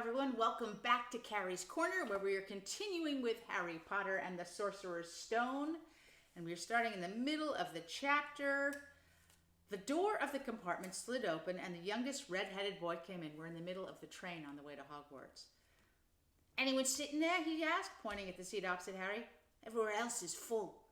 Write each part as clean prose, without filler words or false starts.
everyone. Welcome back to Carrie's Corner, where we are continuing with Harry Potter and the Sorcerer's Stone. And we are starting in the middle of the chapter. The door of the compartment slid open, and the youngest red-headed boy came in. We're in the middle of the train on the way to Hogwarts. "Anyone sitting there?" he asked, pointing at the seat opposite Harry. "Everywhere else is full."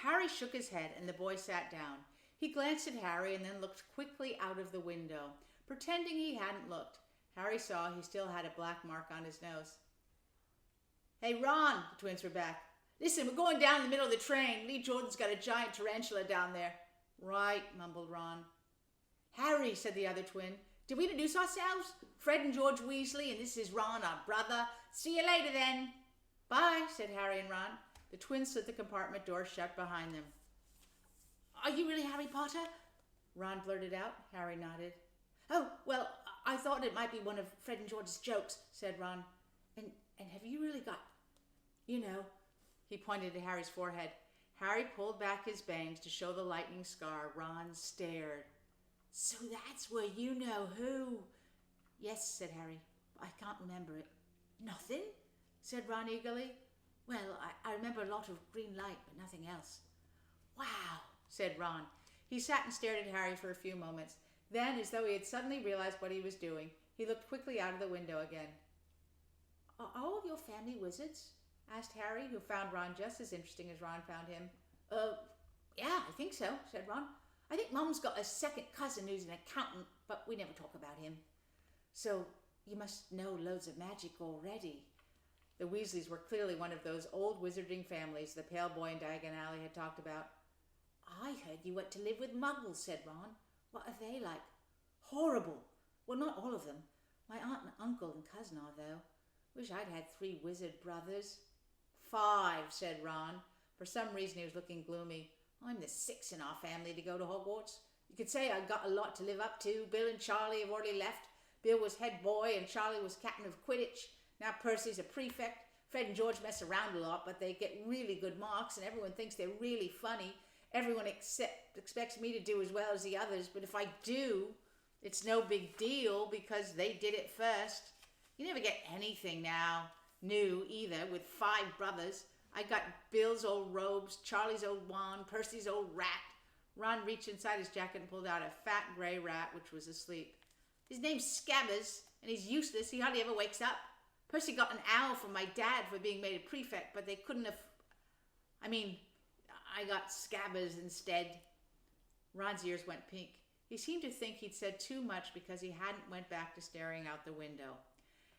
Harry shook his head, and the boy sat down. He glanced at Harry and then looked quickly out of the window, pretending he hadn't looked. Harry saw he still had a black mark on his nose. "Hey, Ron," the twins were back. "Listen, we're going down the middle of the train. Lee Jordan's got a giant tarantula down there." "Right," mumbled Ron. "Harry," said the other twin, "did we introduce ourselves? Fred and George Weasley, and this is Ron, our brother. See you later, then." "Bye," said Harry and Ron. The twins slid the compartment door shut behind them. "Are you really Harry Potter?" Ron blurted out. Harry nodded. "Oh, well, I thought it might be one of Fred and George's jokes," said Ron. And have you really got, he pointed to Harry's forehead. Harry pulled back his bangs to show the lightning scar. Ron stared. "So that's where you know who?" "Yes," said Harry, "but I can't remember it." "Nothing?" said Ron eagerly. "Well, I remember a lot of green light, but nothing else." "Wow," said Ron. He sat and stared at Harry for a few moments. Then, as though he had suddenly realized what he was doing, he looked quickly out of the window again. "Are all of your family wizards?" asked Harry, who found Ron just as interesting as Ron found him. Yeah, I think so," said Ron. "I think Mum's got a second cousin who's an accountant, but we never talk about him." "So you must know loads of magic already." The Weasleys were clearly one of those old wizarding families the pale boy in Diagon Alley had talked about. "I heard you went to live with Muggles," said Ron. "What are they like?" "Horrible. Well, not all of them. My aunt and uncle and cousin are, though. Wish I'd had 3 wizard brothers." "5, said Ron. For some reason he was looking gloomy. "I'm the 6th in our family to go to Hogwarts. You could say I got a lot to live up to. Bill and Charlie have already left. Bill was head boy and Charlie was captain of Quidditch. Now Percy's a prefect. Fred and George mess around a lot, but they get really good marks and everyone thinks they're really funny. Everyone expects me to do as well as the others, but if I do, it's no big deal because they did it first. You never get anything now new either with 5 brothers. I got Bill's old robes, Charlie's old wand, Percy's old rat." Ron reached inside his jacket and pulled out a fat gray rat which was asleep. "His name's Scabbers, and he's useless. He hardly ever wakes up. Percy got an owl from my dad for being made a prefect, but they couldn't have... I got Scabbers instead." Ron's ears went pink. He seemed to think he'd said too much because he hadn't went back to staring out the window.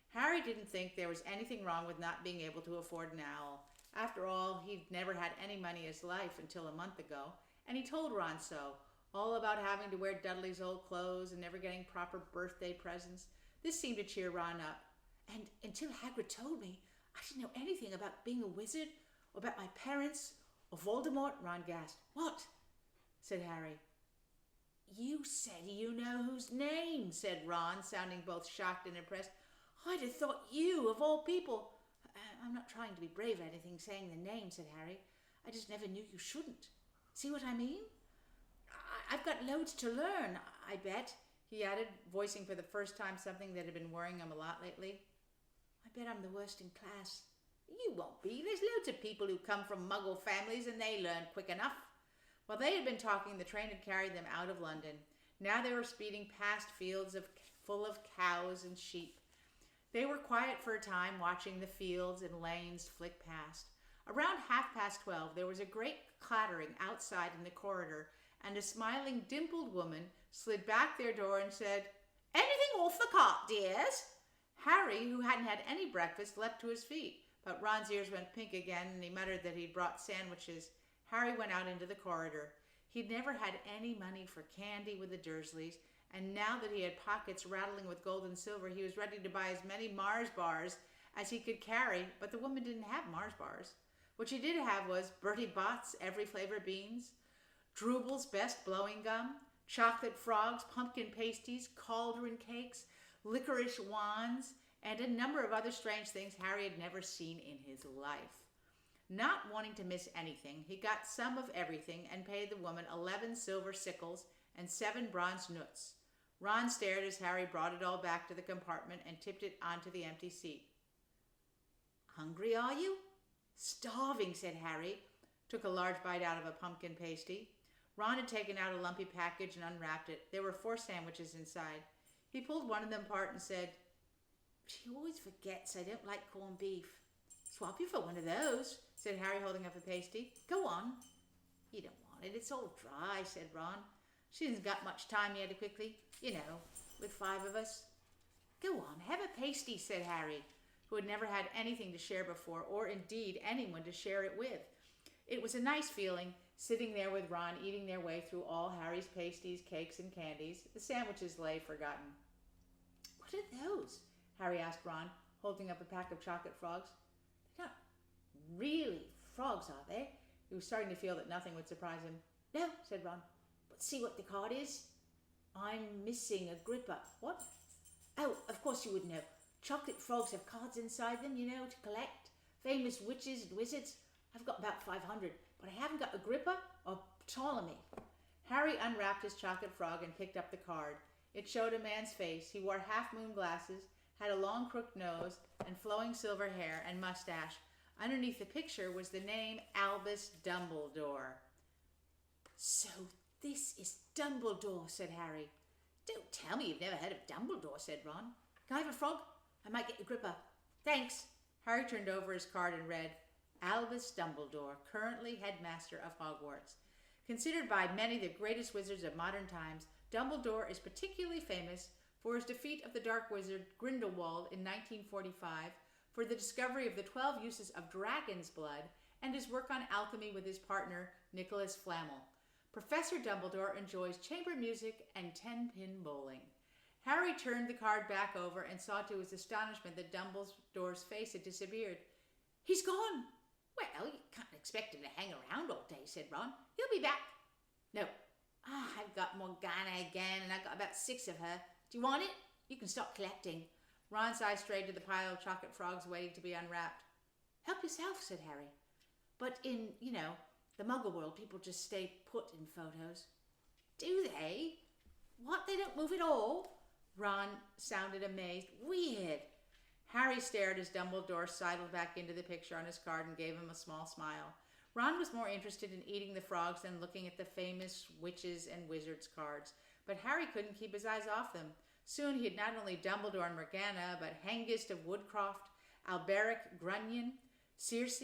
Harry didn't think there was anything wrong with not being able to afford an owl. After all, he'd never had any money in his life until a month ago, and he told Ron so, all about having to wear Dudley's old clothes and never getting proper birthday presents. This seemed to cheer Ron up. "And until Hagrid told me, I didn't know anything about being a wizard, or about my parents, or Voldemort." Ron gasped. "What?" said Harry. "You said you know whose name," said Ron, sounding both shocked and impressed. "I'd have thought you, of all people..." "I'm not trying to be brave or anything saying the name," said Harry. "I just never knew you shouldn't. See what I mean? I've got loads to learn, I bet," he added, voicing for the first time something that had been worrying him a lot lately. "I bet I'm the worst in class." "You won't be. There's loads of people who come from Muggle families and they learn quick enough." While they had been talking, the train had carried them out of London. Now they were speeding past fields full of cows and sheep. They were quiet for a time, watching the fields and lanes flick past. Around 12:30, there was a great clattering outside in the corridor, and a smiling, dimpled woman slid back their door and said, "Anything off the cart, dears?" Harry, who hadn't had any breakfast, leapt to his feet, but Ron's ears went pink again, and he muttered that he'd brought sandwiches. Harry went out into the corridor. He'd never had any money for candy with the Dursleys, and now that he had pockets rattling with gold and silver, he was ready to buy as many Mars bars as he could carry, but the woman didn't have Mars bars. What she did have was Bertie Bott's every flavor beans, Drooble's best blowing gum, chocolate frogs, pumpkin pasties, cauldron cakes, licorice wands, and a number of other strange things Harry had never seen in his life. Not wanting to miss anything, he got some of everything and paid the woman 11 silver sickles and 7 bronze nuts. Ron stared as Harry brought it all back to the compartment and tipped it onto the empty seat. Hungry, are you? Starving, said Harry, took a large bite out of a pumpkin pasty. Ron had taken out a lumpy package and unwrapped it. There were 4 sandwiches inside. He pulled one of them apart and said, She always forgets I don't like corned beef. Swap you for one of those, said Harry, holding up a pasty. Go on. You don't want it. It's all dry, said Ron. She hasn't got much time, he added quickly. You know, with 5 of us. Go on, have a pasty, said Harry, who had never had anything to share before, or indeed anyone to share it with. It was a nice feeling, sitting there with Ron, eating their way through all Harry's pasties, cakes, and candies. The sandwiches lay forgotten. What are those? Harry asked Ron, holding up a pack of chocolate frogs. They're not really frogs, are they? He was starting to feel that nothing would surprise him. No, said Ron. But see what the card is? I'm missing a gripper. What? Oh, of course you would know. Chocolate frogs have cards inside them, you know, to collect. Famous witches and wizards. I've got about 500, but I haven't got a gripper or Ptolemy. Harry unwrapped his chocolate frog and picked up the card. It showed a man's face. He wore half-moon glasses, had a long crooked nose, and flowing silver hair and mustache. Underneath the picture was the name Albus Dumbledore. So this is Dumbledore, said Harry. Don't tell me you've never heard of Dumbledore, said Ron. Can I have a frog? I might get a gripper. Thanks. Harry turned over his card and read, Albus Dumbledore, currently headmaster of Hogwarts. Considered by many the greatest wizards of modern times, Dumbledore is particularly famous for his defeat of the dark wizard Grindelwald in 1945, for the discovery of the 12 uses of dragon's blood, and his work on alchemy with his partner, Nicholas Flamel. Professor Dumbledore enjoys chamber music and 10-pin bowling. Harry turned the card back over and saw to his astonishment that Dumbledore's face had disappeared. He's gone. Well, you can't expect him to hang around all day, said Ron. He'll be back. No. I've got Morgana again, and I've got about 6 of her. Do you want it? You can stop collecting. Ron's eyes strayed to the pile of chocolate frogs waiting to be unwrapped. Help yourself, said Harry. But in, the Muggle world, people just stay put in photos. Do they? What, they don't move at all? Ron sounded amazed. Weird. Harry stared as Dumbledore sidled back into the picture on his card and gave him a small smile. Ron was more interested in eating the frogs than looking at the famous witches and wizards cards, but Harry couldn't keep his eyes off them. Soon he had not only Dumbledore and Morgana, but Hengist of Woodcroft, Alberic Grunion, Circe,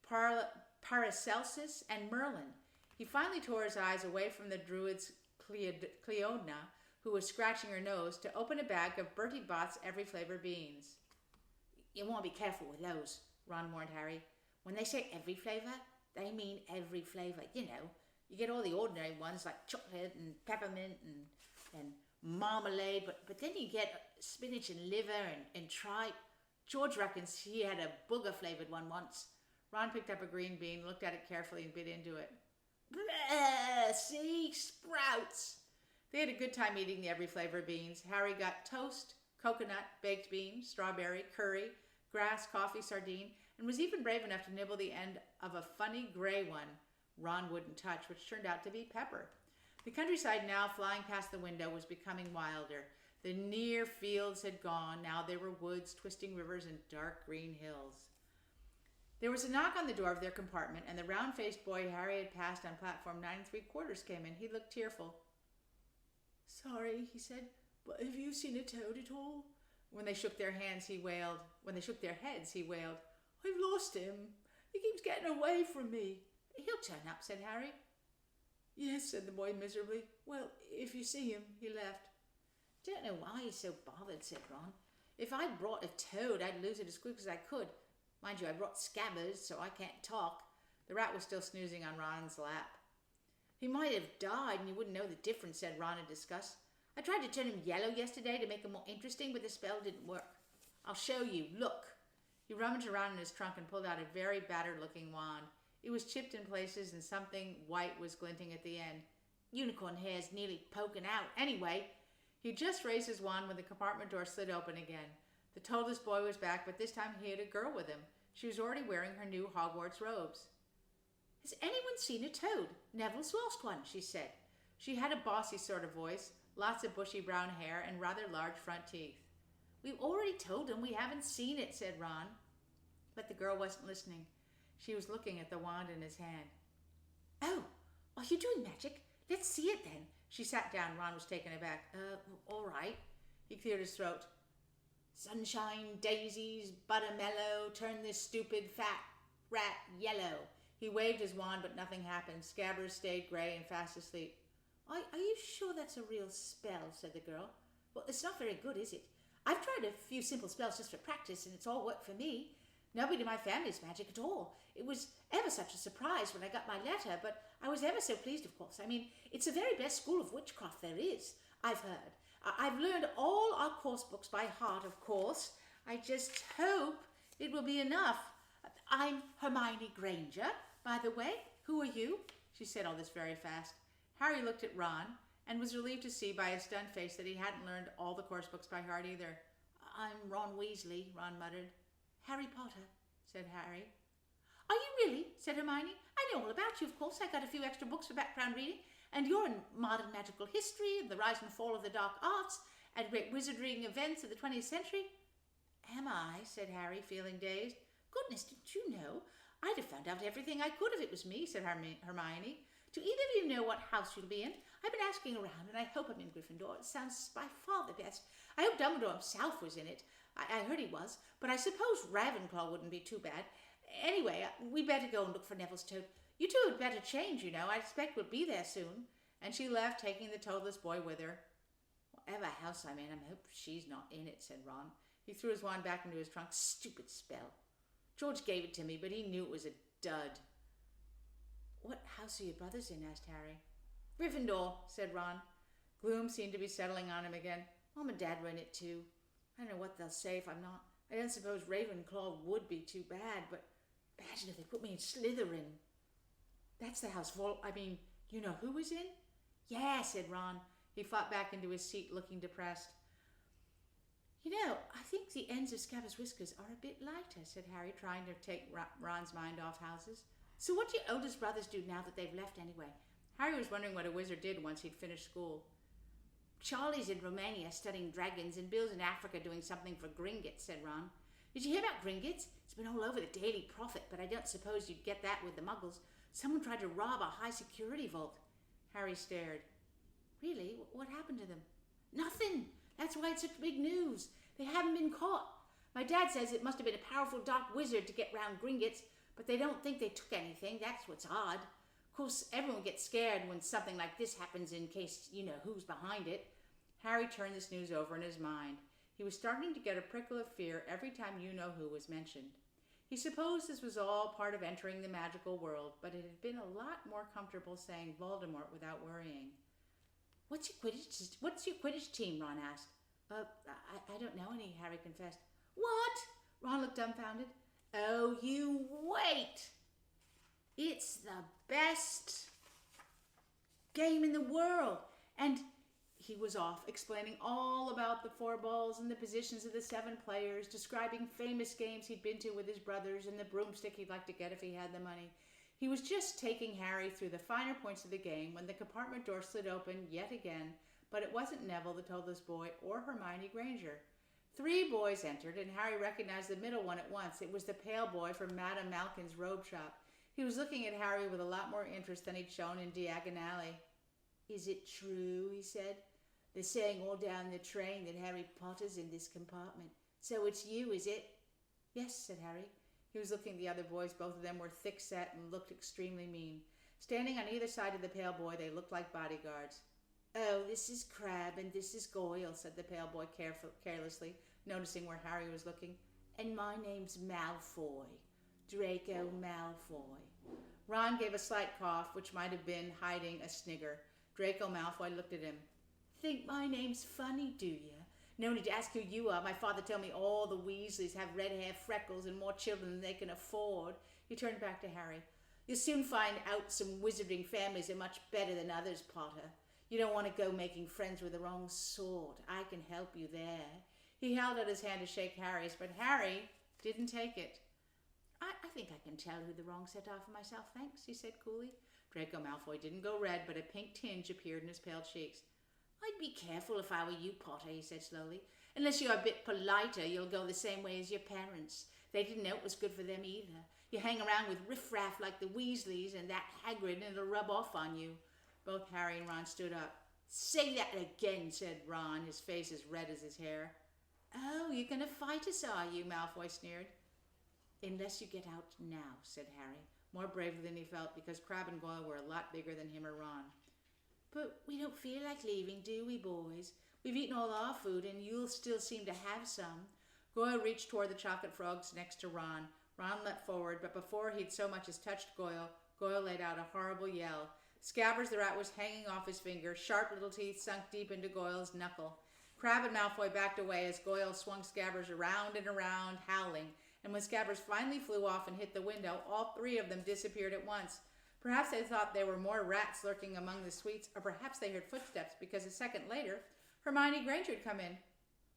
Paracelsus, and Merlin. He finally tore his eyes away from the druid's Cleodna, who was scratching her nose, to open a bag of Bertie Bott's Every Flavor beans. You want to be careful with those, Ron warned Harry. When they say every flavour, they mean every flavour. You get all the ordinary ones like chocolate and peppermint and marmalade, but then you get spinach and liver and tripe. George reckons he had a booger-flavoured one once. Ron picked up a green bean, looked at it carefully, and bit into it. Bleh, see? Sprouts! They had a good time eating the every flavour beans. Harry got toast, coconut, baked bean, strawberry, curry, grass, coffee, sardine, and was even brave enough to nibble the end of a funny grey one Ron wouldn't touch, which turned out to be pepper. The countryside now, flying past the window, was becoming wilder. The near fields had gone. Now there were woods, twisting rivers, and dark green hills. There was a knock on the door of their compartment, and the round-faced boy Harry had passed on platform 9 3/4 came in. He looked tearful. Sorry, he said, but have you seen a toad at all? When they shook their heads, he wailed. I've lost him. He keeps getting away from me. He'll turn up, said Harry. Yes, said the boy miserably. Well, if you see him, he left. Don't know why he's so bothered, said Ron. If I'd brought a toad, I'd lose it as quick as I could. Mind you, I brought Scabbers, so I can't talk. The rat was still snoozing on Ron's lap. He might have died, and you wouldn't know the difference, said Ron in disgust. I tried to turn him yellow yesterday to make him more interesting, but the spell didn't work. I'll show you. Look. He rummaged around in his trunk and pulled out a very battered-looking wand. It was chipped in places, and something white was glinting at the end. Unicorn hair's nearly poking out. Anyway, he just raised his wand when the compartment door slid open again. The toadless boy was back, but this time he had a girl with him. She was already wearing her new Hogwarts robes. Has anyone seen a toad? Neville's lost one, she said. She had a bossy sort of voice, lots of bushy brown hair, and rather large front teeth. "We've already told him we haven't seen it," said Ron. But the girl wasn't listening. She was looking at the wand in his hand. "Oh, are you doing magic? Let's see it then." She sat down. Ron was taken aback. All right." He cleared his throat. "Sunshine, daisies, buttermellow, turn this stupid fat rat yellow." He waved his wand, but nothing happened. Scabbers stayed grey and fast asleep. Are you sure that's a real spell?" said the girl. "Well, it's not very good, is it? I've tried a few simple spells just for practice, and it's all worked for me. Nobody in my family's magic at all. It was ever such a surprise when I got my letter, but I was ever so pleased, of course. I mean, it's the very best school of witchcraft there is, I've heard. I've learned all our course books by heart, of course. I just hope it will be enough. I'm Hermione Granger, by the way. Who are you?" She said all this very fast. Harry looked at Ron and was relieved to see by his stunned face that he hadn't learned all the course books by heart either. "I'm Ron Weasley," Ron muttered. "Harry Potter," said Harry. "Are you really?" said Hermione. "I know all about you, of course. I got a few extra books for background reading, and you're in modern magical history, the rise and fall of the dark arts, and great wizarding events of the 20th century. "Am I?" said Harry, feeling dazed. "Goodness, didn't you know? I'd have found out everything I could if it was me," said Hermione. "Do either of you know what house you'll be in? I've been asking around, and I hope I'm in Gryffindor. It sounds by far the best. I hope Dumbledore himself was in it. I heard he was, but I suppose Ravenclaw wouldn't be too bad. Anyway, we better go and look for Neville's toad. You two had better change, you know. I expect we'll be there soon." And she left, taking the toadless boy with her. "Whatever house I'm in, I hope she's not in it," said Ron. He threw his wand back into his trunk. "Stupid spell. George gave it to me, but he knew it was a dud." "What house are your brothers in?" asked Harry. "Gryffindor," said Ron. Gloom seemed to be settling on him again. "Mom and Dad were in it too. I don't know what they'll say if I'm not. I don't suppose Ravenclaw would be too bad, but imagine if they put me in Slytherin." "That's the house you know who was in?" "Yeah," said Ron. He flopped back into his seat, looking depressed. "You know, I think the ends of Scabbers' whiskers are a bit lighter," said Harry, trying to take Ron's mind off houses. "So what do your oldest brothers do now that they've left anyway?" Harry was wondering what a wizard did once he'd finished school. "Charlie's in Romania studying dragons, and Bill's in Africa doing something for Gringotts," said Ron. "Did you hear about Gringotts? It's been all over the Daily Prophet, but I don't suppose you'd get that with the Muggles. Someone tried to rob a high-security vault." Harry stared. "Really? What happened to them?" "Nothing. That's why it's such big news. They haven't been caught. My dad says it must have been a powerful dark wizard to get round Gringotts, but they don't think they took anything. That's what's odd. Of course, everyone gets scared when something like this happens in case you know who's behind it." Harry turned this news over in his mind. He was starting to get a prickle of fear every time "you know who" was mentioned. He supposed this was all part of entering the magical world, but it had been a lot more comfortable saying Voldemort without worrying. What's your Quidditch team?" Ron asked. I don't know any," Harry confessed. "What?" Ron looked dumbfounded. "Oh, you wait. It's the best game in the world." And he was off, explaining all about the 4 balls and the positions of the 7 players, describing famous games he'd been to with his brothers and the broomstick he'd like to get if he had the money. He was just taking Harry through the finer points of the game when the compartment door slid open yet again, but it wasn't Neville, the toadless boy, or Hermione Granger. 3 boys entered, and Harry recognized the middle one at once. It was the pale boy from Madame Malkin's robe shop. He was looking at Harry with a lot more interest than he'd shown in Diagon Alley. "Is it true," he said, "they're saying all down the train that Harry Potter's in this compartment? So it's you, is it?" "Yes," said Harry. He was looking at the other boys. Both of them were thick-set and looked extremely mean. Standing on either side of the pale boy, they looked like bodyguards. "Oh, this is Crabbe and this is Goyle," said the pale boy carelessly, noticing where Harry was looking. "And my name's Malfoy, Draco Malfoy." Ron gave a slight cough, which might have been hiding a snigger. Draco Malfoy looked at him. "Think my name's funny, do you? No need to ask who you are. My father told me all the Weasleys have red hair, freckles, and more children than they can afford." He turned back to Harry. "You'll soon find out some wizarding families are much better than others, Potter. You don't want to go making friends with the wrong sort. I can help you there." He held out his hand to shake Harry's, but Harry didn't take it. I think I can tell who the wrong set are for myself, thanks," he said coolly. Draco Malfoy didn't go red, but a pink tinge appeared in his pale cheeks. I'd be careful if I were you, Potter, he said slowly. Unless you're a bit politer, you'll go the same way as your parents. They didn't know it was good for them either. You hang around with riffraff like the Weasleys and that Hagrid, and it'll rub off on you. Both Harry and Ron stood up. Say that again, said Ron, his face as red as his hair. Oh, you're going to fight us, are you? Malfoy sneered. Unless you get out now, said Harry, more bravely than he felt, because Crabbe and Goyle were a lot bigger than him or Ron. But we don't feel like leaving, do we, boys? We've eaten all our food, and you'll still seem to have some. Goyle reached toward the chocolate frogs next to Ron. Ron leapt forward, but before he'd so much as touched Goyle, Goyle let out a horrible yell. Scabbers the rat was hanging off his finger, sharp little teeth sunk deep into Goyle's knuckle. Crabbe and Malfoy backed away as Goyle swung Scabbers around and around, howling, and when Scabbers finally flew off and hit the window, all three of them disappeared at once. Perhaps they thought there were more rats lurking among the sweets, or perhaps they heard footsteps, because a second later, Hermione Granger had come in.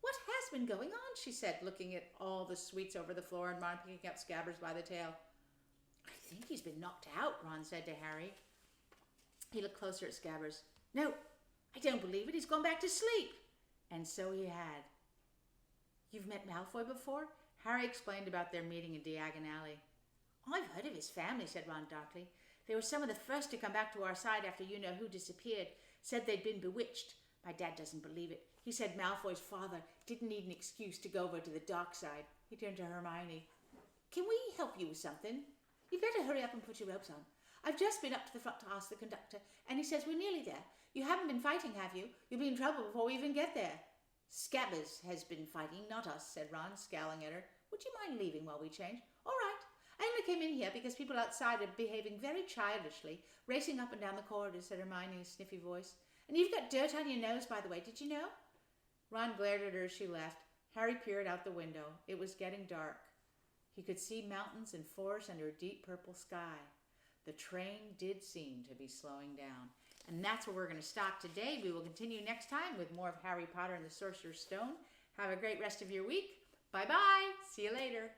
What has been going on? She said, looking at all the sweets over the floor and Ron picking up Scabbers by the tail. I think he's been knocked out, Ron said to Harry. He looked closer at Scabbers. No, I don't believe it. He's gone back to sleep. And so he had. You've met Malfoy before? Harry explained about their meeting in Diagon Alley. I've heard of his family, said Ron darkly. They were some of the first to come back to our side after you-know-who disappeared. Said they'd been bewitched. My dad doesn't believe it. He said Malfoy's father didn't need an excuse to go over to the dark side. He turned to Hermione. Can we help you with something? You'd better hurry up and put your robes on. I've just been up to the front to ask the conductor, and he says we're nearly there. You haven't been fighting, have you? You'll be in trouble before we even get there. Scabbers has been fighting, not us, said Ron, scowling at her. Would you mind leaving while we change? All right. I only came in here because people outside are behaving very childishly, racing up and down the corridors, said Hermione in a sniffy voice. And you've got dirt on your nose, by the way, did you know? Ron glared at her as she left. Harry peered out the window. It was getting dark. He could see mountains and forests under a deep purple sky. The train did seem to be slowing down. And that's where we're going to stop today. We will continue next time with more of Harry Potter and the Sorcerer's Stone. Have a great rest of your week. Bye-bye. See you later.